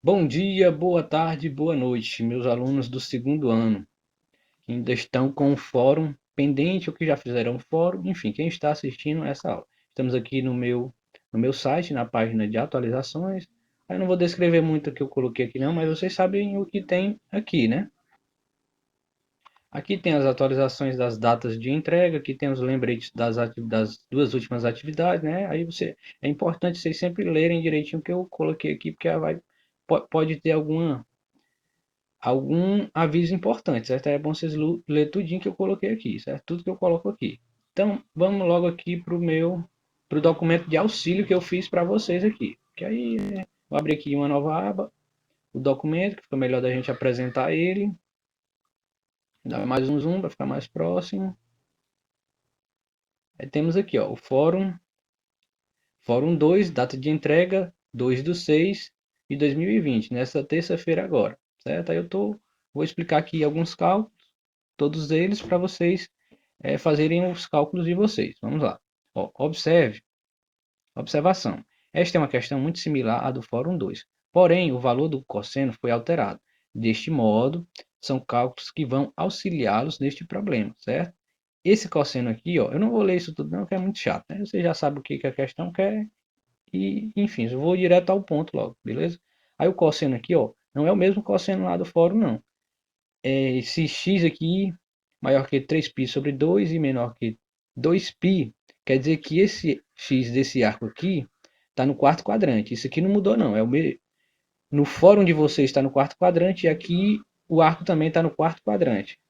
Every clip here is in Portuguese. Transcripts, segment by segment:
Bom dia, boa tarde, boa noite, meus alunos do segundo ano, que ainda estão com o fórum pendente ou que já fizeram o fórum, enfim, quem está assistindo essa aula. Estamos aqui no meu site, na página de atualizações. Eu não vou descrever muito o que eu coloquei aqui não, mas vocês sabem o que tem aqui, né? Aqui tem as atualizações das datas de entrega, aqui tem os lembretes das duas últimas atividades, né? É importante vocês sempre lerem direitinho o que eu coloquei aqui, porque pode ter algum aviso importante, certo? É bom vocês ler tudinho que eu coloquei aqui, certo? Tudo que eu coloco aqui. Então, vamos logo aqui pro documento de auxílio que eu fiz para vocês aqui. Que aí, vou abrir aqui uma nova aba, o documento, que fica melhor da gente apresentar ele. Dá mais um zoom para ficar mais próximo. Aí temos aqui, ó, o Fórum 2, data de entrega 2/6/2020, nessa terça-feira agora, certo? Vou explicar aqui alguns cálculos, todos eles para vocês fazerem os cálculos de vocês. Vamos lá. Ó, observação. Esta é uma questão muito similar à do Fórum 2. Porém, o valor do cosseno foi alterado. Deste modo, são cálculos que vão auxiliá-los neste problema, certo? Esse cosseno aqui, ó, eu não vou ler isso tudo não, que é muito chato, né? Você já sabe o que a questão quer e, enfim, eu vou direto ao ponto logo, beleza? Aí o cosseno aqui, ó, não é o mesmo cosseno lá do fórum, não. Esse x aqui maior que 3π sobre 2 e menor que 2π, quer dizer que esse x desse arco aqui está no quarto quadrante. Isso aqui não mudou não, no fórum de vocês está no quarto quadrante e aqui o arco também está no quarto quadrante,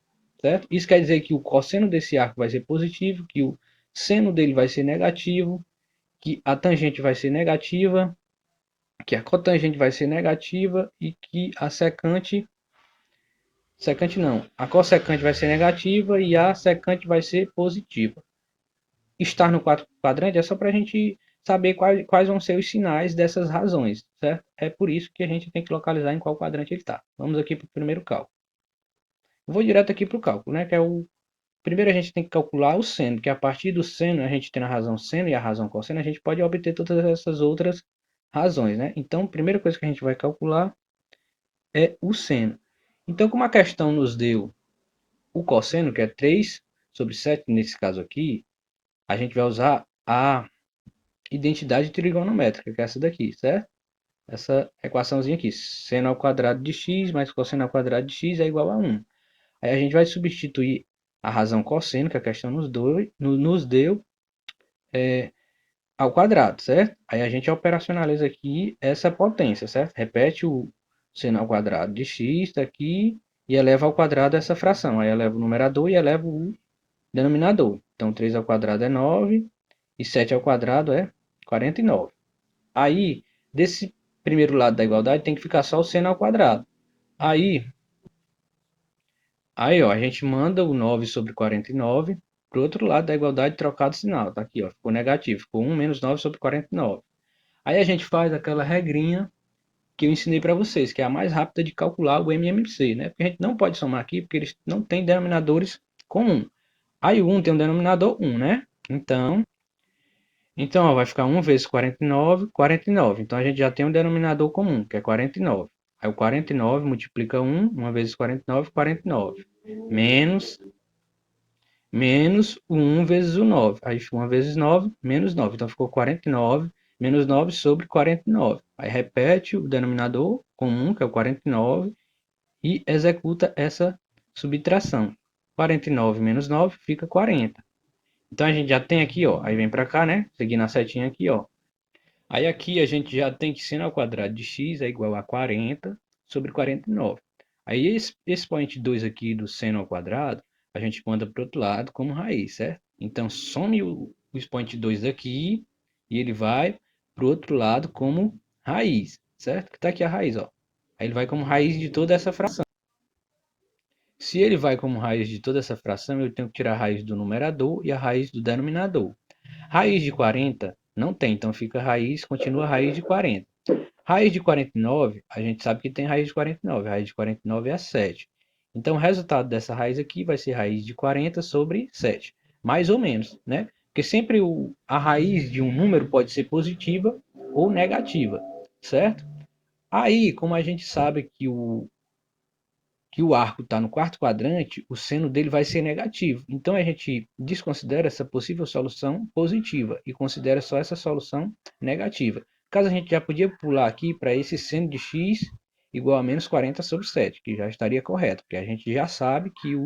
certo? Isso quer dizer que o cosseno desse arco vai ser positivo, que o seno dele vai ser negativo, que a tangente vai ser negativa, que a cotangente vai ser negativa e que a secante não, a cossecante vai ser negativa e a secante vai ser positiva. Estar no quarto quadrante é só para a gente saber quais vão ser os sinais dessas razões, certo? É por isso que a gente tem que localizar em qual quadrante ele está. Vamos aqui para o primeiro cálculo. Vou direto aqui para o cálculo, né? Primeiro a gente tem que calcular o seno, que a partir do seno, a gente tem a razão seno e a razão cosseno, a gente pode obter todas essas outras razões, né? Então, a primeira coisa que a gente vai calcular é o seno. Então, como a questão nos deu o cosseno, que é 3/7 nesse caso aqui, a gente vai usar a identidade trigonométrica, que é essa daqui, certo? Essa equaçãozinha aqui, seno ao quadrado de x mais cosseno ao quadrado de x é igual a 1. Aí a gente vai substituir a razão cosseno, que a questão nos deu, ao quadrado, certo? Aí a gente operacionaliza aqui essa potência, certo? Repete o seno ao quadrado de x daqui e eleva ao quadrado essa fração. Aí eleva o numerador e eleva o denominador. Então, 3 ao quadrado é 9 e 7 ao quadrado é 49. Aí, desse primeiro lado da igualdade, tem que ficar só o seno ao quadrado. Aí, ó, a gente manda o 9 sobre 49 para o outro lado da igualdade trocado o sinal. Tá aqui, ó, ficou negativo. Ficou 1 menos 9 sobre 49. Aí a gente faz aquela regrinha que eu ensinei para vocês, que é a mais rápida de calcular o MMC, né? Porque a gente não pode somar aqui, porque eles não têm denominadores comuns. Aí o 1 tem um denominador 1, né? Então ó, vai ficar 1 vezes 49, 49. Então a gente já tem um denominador comum, que é 49. Aí o 49 multiplica 1 vezes 49, 49. Menos o 1 vezes o 9. Aí 1 vezes 9, menos 9. Então ficou 49 menos 9 sobre 49. Aí repete o denominador comum, que é o 49, e executa essa subtração. 49 menos 9 fica 40. Então a gente já tem aqui, ó, aí vem para cá, né? Seguindo a setinha aqui, ó. Aí aqui a gente já tem que seno ao quadrado de x é igual a 40 sobre 49. Aí esse expoente 2 aqui do seno ao quadrado, a gente manda para o outro lado como raiz, certo? Então some o expoente 2 daqui e ele vai para o outro lado como raiz, certo? Que está aqui a raiz, ó. Aí ele vai como raiz de toda essa fração. Se ele vai como raiz de toda essa fração, eu tenho que tirar a raiz do numerador e a raiz do denominador. Raiz de 40 não tem, então fica raiz, continua a raiz de 40. Raiz de 49, a gente sabe que tem raiz de 49. Raiz de 49 é a 7. Então o resultado dessa raiz aqui vai ser raiz de 40 sobre 7. Mais ou menos, né? Porque sempre a raiz de um número pode ser positiva ou negativa, certo? Aí, como a gente sabe que o arco está no quarto quadrante, o seno dele vai ser negativo. Então a gente desconsidera essa possível solução positiva e considera só essa solução negativa. Caso a gente já podia pular aqui para esse seno de x igual a menos 40 sobre 7, que já estaria correto, porque a gente já sabe que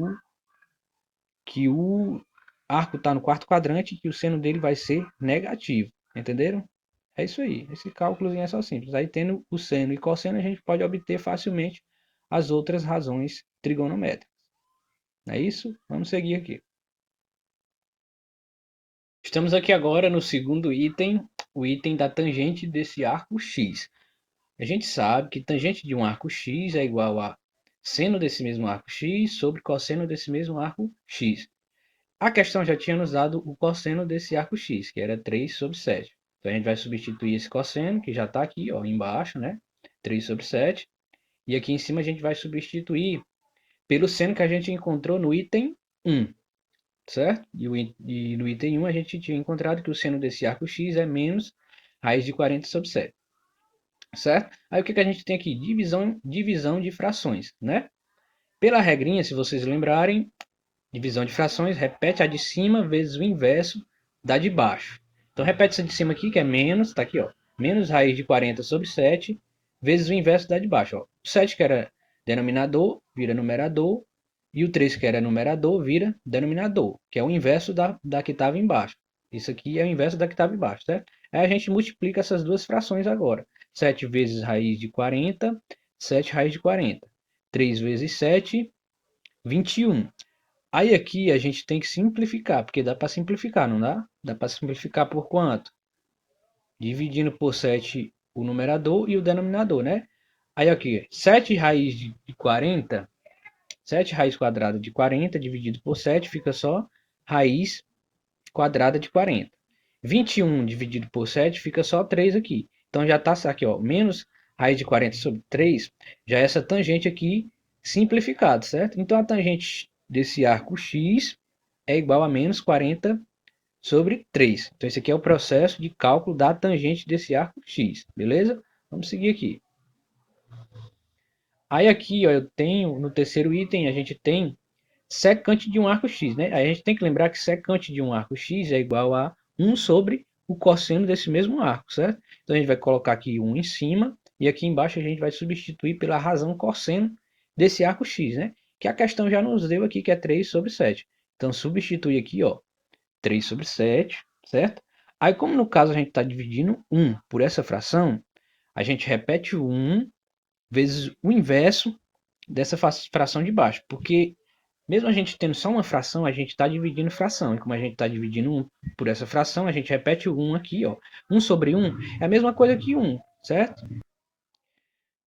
o arco está no quarto quadrante e que o seno dele vai ser negativo. Entenderam? É isso aí. Esse cálculo é só simples. Aí tendo o seno e cosseno, a gente pode obter facilmente as outras razões trigonométricas. Não é isso? Vamos seguir aqui. Estamos aqui agora no segundo item, o item da tangente desse arco x. A gente sabe que tangente de um arco x é igual a seno desse mesmo arco x sobre cosseno desse mesmo arco x. A questão já tinha nos dado o cosseno desse arco x, que era 3 sobre 7. Então a gente vai substituir esse cosseno, que já está aqui ó, embaixo, né? 3 sobre 7. E aqui em cima a gente vai substituir pelo seno que a gente encontrou no item 1, certo? E no item 1 a gente tinha encontrado que o seno desse arco x é menos raiz de 40 sobre 7, certo? Aí o que a gente tem aqui? Divisão de frações, né? Pela regrinha, se vocês lembrarem, divisão de frações, repete a de cima vezes o inverso da de baixo. Então repete essa de cima aqui, que é menos, tá aqui, ó, menos raiz de 40 sobre 7, vezes o inverso da de baixo. Ó. O 7 que era denominador, vira numerador, e o 3 que era numerador, vira denominador, que é o inverso da que estava embaixo. Isso aqui é o inverso da que estava embaixo, certo? Aí a gente multiplica essas duas frações agora. 7 vezes raiz de 40, 7 raiz de 40. 3 vezes 7, 21. Aí aqui a gente tem que simplificar, porque dá para simplificar, não dá? Dá para simplificar por quanto? Dividindo por 7 o numerador e o denominador, né? Aí aqui, 7 raiz de 40, 7 raiz quadrada de 40 dividido por 7 fica só raiz quadrada de 40. 21 dividido por 7 fica só 3 aqui. Então já está aqui, ó, menos raiz de 40 sobre 3, já é essa tangente aqui simplificada, certo? Então a tangente desse arco x é igual a menos 40 sobre 3. Então esse aqui é o processo de cálculo da tangente desse arco x, beleza? Vamos seguir aqui. Aí aqui, ó, eu tenho, no terceiro item, a gente tem secante de um arco x, né? Aí a gente tem que lembrar que secante de um arco x é igual a 1 sobre o cosseno desse mesmo arco, certo? Então a gente vai colocar aqui 1 em cima e aqui embaixo a gente vai substituir pela razão cosseno desse arco x, né? Que a questão já nos deu aqui, que é 3 sobre 7. Então substitui aqui, ó, 3 sobre 7, certo? Aí como no caso a gente está dividindo 1 por essa fração, a gente repete o 1 vezes o inverso dessa fração de baixo, porque mesmo a gente tendo só uma fração, a gente está dividindo fração. E como a gente está dividindo 1 por essa fração, a gente repete o 1 aqui. Ó. 1 sobre 1 é a mesma coisa que 1, certo?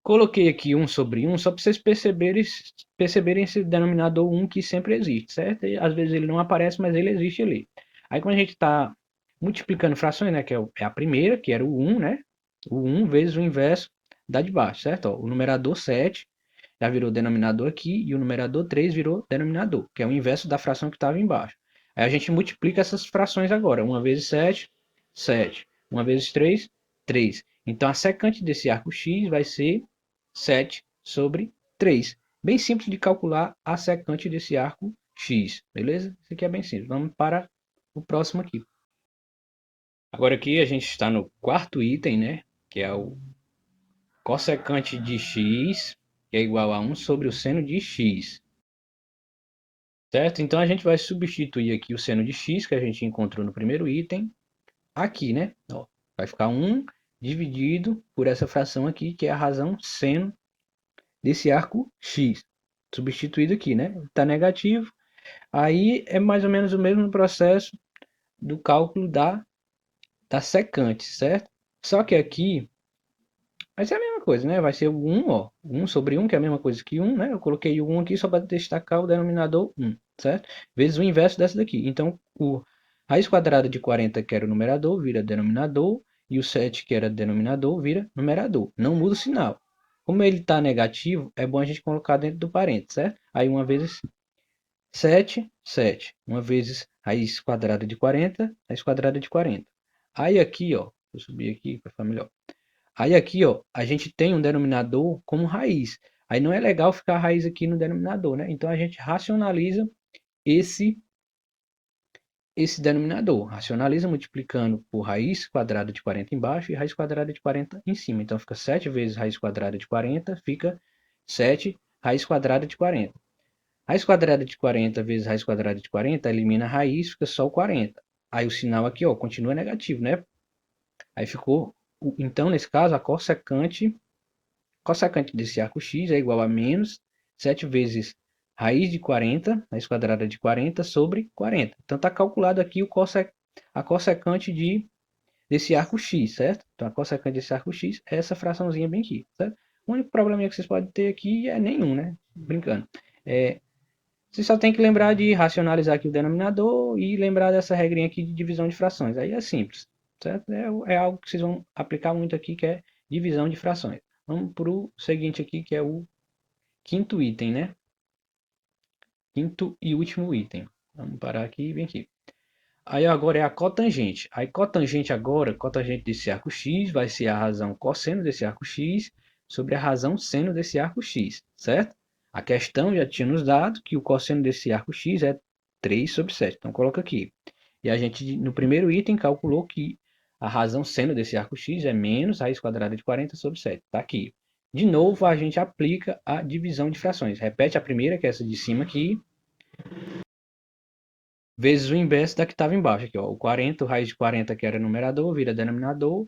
Coloquei aqui 1 sobre 1 só para vocês perceberem esse denominador 1 que sempre existe, certo? E, às vezes ele não aparece, mas ele existe ali. Aí quando a gente está multiplicando frações, né, que é a primeira, que era o 1, né? O 1 vezes o inverso da de baixo, certo? Ó, o numerador 7 já virou denominador aqui e o numerador 3 virou denominador, que é o inverso da fração que estava embaixo. Aí a gente multiplica essas frações agora. 1 vezes 7, 7. 1 vezes 3, 3. Então a secante desse arco x vai ser 7 sobre 3. Bem simples de calcular a secante desse arco x, beleza? Isso aqui é bem simples. Vamos para o próximo aqui. Agora aqui a gente está no quarto item, né? Que é o cossecante de x, que é igual a 1 sobre o seno de x. Certo? Então a gente vai substituir aqui o seno de x, que a gente encontrou no primeiro item, aqui, né? Ó, vai ficar 1 dividido por essa fração aqui, que é a razão seno desse arco x. Substituído aqui, né? Está negativo. Aí é mais ou menos o mesmo processo do cálculo da secante, certo? Só que aqui vai ser a mesma coisa, né? Vai ser o 1, ó. 1 sobre 1, que é a mesma coisa que 1, né? Eu coloquei o 1 aqui só para destacar o denominador 1, certo? Vezes o inverso dessa daqui. Então, o raiz quadrada de 40, que era o numerador, vira denominador. E o 7, que era denominador, vira numerador. Não muda o sinal. Como ele está negativo, é bom a gente colocar dentro do parênteses, certo? Aí, 1 vezes 7, 7. 1 vezes raiz quadrada de 40, raiz quadrada de 40. Aí aqui, ó, vou subir aqui para ficar melhor. Aí aqui, ó, a gente tem um denominador como raiz. Aí não é legal ficar a raiz aqui no denominador, né? Então a gente racionaliza esse esse denominador. Racionaliza multiplicando por raiz quadrada de 40 embaixo e raiz quadrada de 40 em cima. Então fica 7 vezes raiz quadrada de 40, fica 7 raiz quadrada de 40. Raiz quadrada de 40 vezes raiz quadrada de 40 elimina a raiz, fica só o 40. Aí o sinal aqui, ó, continua negativo, né? Aí ficou, então nesse caso, a cossecante desse arco x é igual a menos 7 vezes raiz de 40, raiz quadrada de 40 sobre 40. Então está calculado aqui a cossecante desse arco x, certo? Então a cossecante desse arco x é essa fraçãozinha bem aqui, certo? O único probleminha que vocês podem ter aqui é nenhum, né? Brincando. Você só tem que lembrar de racionalizar aqui o denominador e lembrar dessa regrinha aqui de divisão de frações. Aí é simples, certo? É algo que vocês vão aplicar muito aqui, que é divisão de frações. Vamos para o seguinte aqui, que é o quinto item, né? Quinto e último item. Vamos parar aqui e vem aqui. Aí agora é a cotangente. Aí cotangente agora, cotangente desse arco x vai ser a razão cosseno desse arco x sobre a razão seno desse arco x, certo? A questão já tinha nos dado que o cosseno desse arco x é 3 sobre 7. Então coloca aqui. E a gente, no primeiro item, calculou que a razão seno desse arco x é menos raiz quadrada de 40 sobre 7. Está aqui. De novo, a gente aplica a divisão de frações. Repete a primeira, que é essa de cima aqui, vezes o inverso da que estava embaixo. Aqui, ó, o 40, o raiz de 40 que era numerador, vira denominador,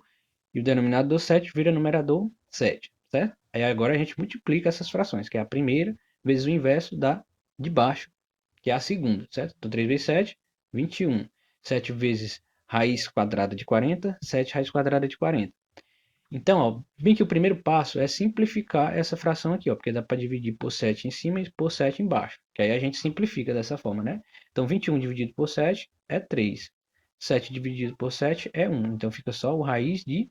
e o denominador 7 vira numerador 7, certo? Aí agora a gente multiplica essas frações, que é a primeira, vezes o inverso da de baixo, que é a segunda, certo? Então 3 vezes 7, 21. 7 vezes raiz quadrada de 40, 7 raiz quadrada de 40. Então, ó, bem que o primeiro passo é simplificar essa fração aqui, ó, porque dá para dividir por 7 em cima e por 7 embaixo, que aí a gente simplifica dessa forma, né? Então, 21 dividido por 7 é 3. 7 dividido por 7 é 1. Então, fica só o raiz de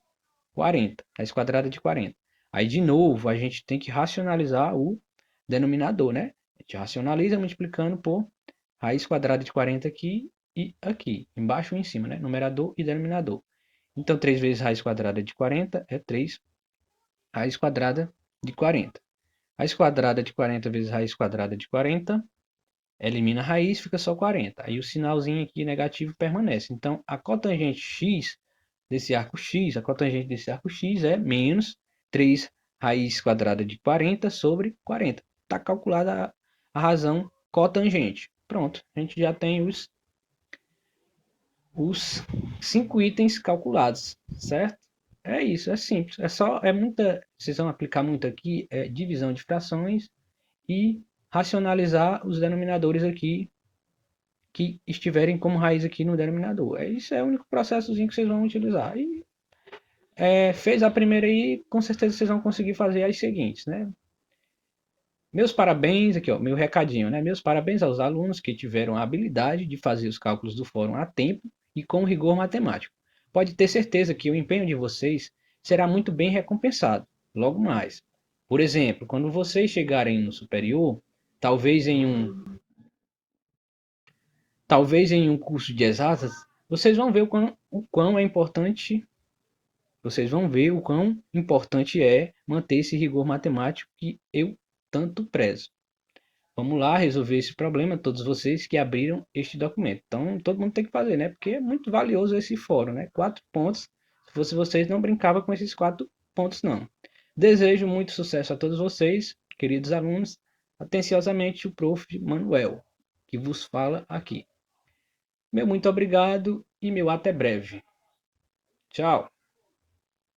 40, raiz quadrada de 40. Aí, de novo, a gente tem que racionalizar o denominador, né? A gente racionaliza multiplicando por raiz quadrada de 40 aqui e aqui, embaixo e em cima, né? Numerador e denominador. Então, 3 vezes raiz quadrada de 40 é 3 raiz quadrada de 40. Raiz quadrada de 40 vezes raiz quadrada de 40, elimina a raiz, fica só 40. Aí o sinalzinho aqui negativo permanece. Então, a cotangente x desse arco x, a cotangente desse arco x é menos 3 raiz quadrada de 40 sobre 40. Está calculada a razão cotangente. Pronto, a gente já tem os 5 itens calculados, certo? É isso, é simples. Vocês vão aplicar muito aqui, divisão de frações e racionalizar os denominadores aqui que estiverem como raiz aqui no denominador. Isso é o único processozinho que vocês vão utilizar. E fez a primeira aí, com certeza vocês vão conseguir fazer as seguintes, né? Meus parabéns, aqui ó, meu recadinho, né? Meus parabéns aos alunos que tiveram a habilidade de fazer os cálculos do fórum a tempo e com rigor matemático. Pode ter certeza que o empenho de vocês será muito bem recompensado logo mais. Por exemplo, quando vocês chegarem no superior, talvez em um, talvez em um curso de exatas, vocês vão ver o quão é importante, vocês vão ver o quão importante é manter esse rigor matemático que eu tanto prezo. Vamos lá resolver esse problema, todos vocês que abriram este documento. Então, todo mundo tem que fazer, né? Porque é muito valioso esse fórum, né? 4 pontos. Se fosse vocês, não brincava com esses 4 pontos, não. Desejo muito sucesso a todos vocês, queridos alunos. Atenciosamente, o prof. Manuel, que vos fala aqui. Meu muito obrigado e meu até breve. Tchau.